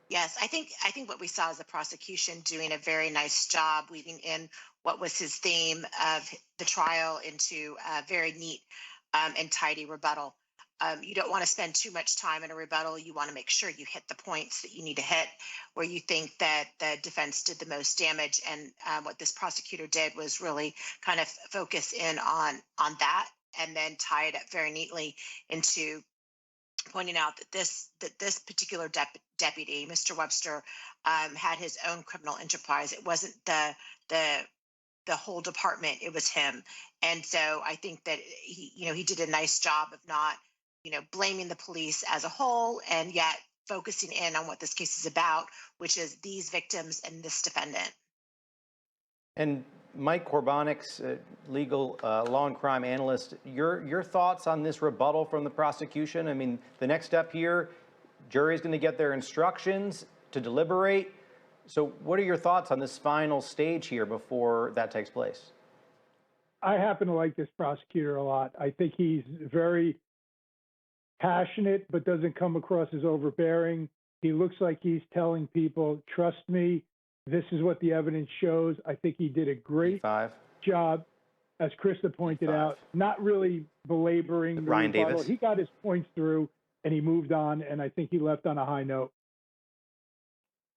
Yes, I think what we saw is the prosecution doing a very nice job weaving in what was his theme of the trial into a very neat and tidy rebuttal. You don't want to spend too much time in a rebuttal. You want to make sure you hit the points that you need to hit, where you think that the defense did the most damage. And what this prosecutor did was really kind of focus in on that, and then tie it up very neatly into pointing out that this particular deputy, Mr. Webster, had his own criminal enterprise. It wasn't the the whole department; it was him. And so I think that he did a nice job of not blaming the police as a whole, and yet focusing in on what this case is about, which is these victims and this defendant. And Mike Korbanik's legal law and crime analyst, your thoughts on this rebuttal from the prosecution? I mean, the next step here, jury's going to get their instructions to deliberate. So, what are your thoughts on this final stage here before that takes place? I happen to like this prosecutor a lot. I think he's very passionate, but doesn't come across as overbearing. He looks like he's telling people, trust me, this is what the evidence shows. I think he did a great E5, job, as Krista pointed E5. out, not really belaboring the Ryan rebuttal. Davis. He got his points through and he moved on, and I think he left on a high note.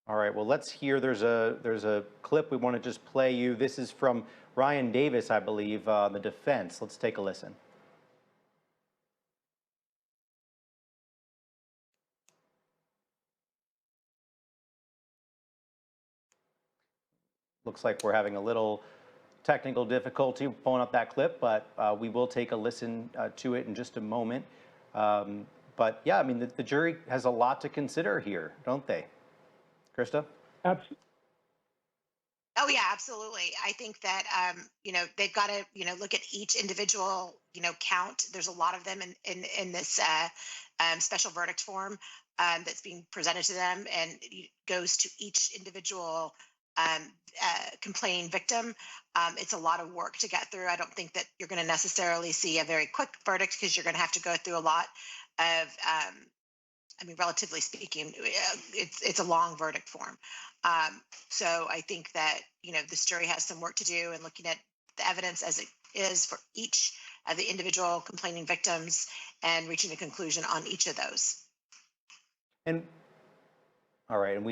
All right, well, let's hear. There's a clip we want to just play you. This is from Ryan Davis, I believe, the defense. Let's take a listen. Looks like we're having a little technical difficulty pulling up that clip, but we will take a listen to it in just a moment. But yeah, I mean, the jury has a lot to consider here, don't they? Krista? Abs- Oh yeah, absolutely. I think that they've got to look at each individual count. There's a lot of them in this special verdict form that's being presented to them, and it goes to each individual complaining victim. It's a lot of work to get through. I don't think that you're going to necessarily see a very quick verdict, because you're going to have to go through a lot of I mean, relatively speaking, it's a long verdict form. So I think that this jury has some work to do in looking at the evidence as it is for each of the individual complaining victims, and reaching a conclusion on each of those. And all right, and we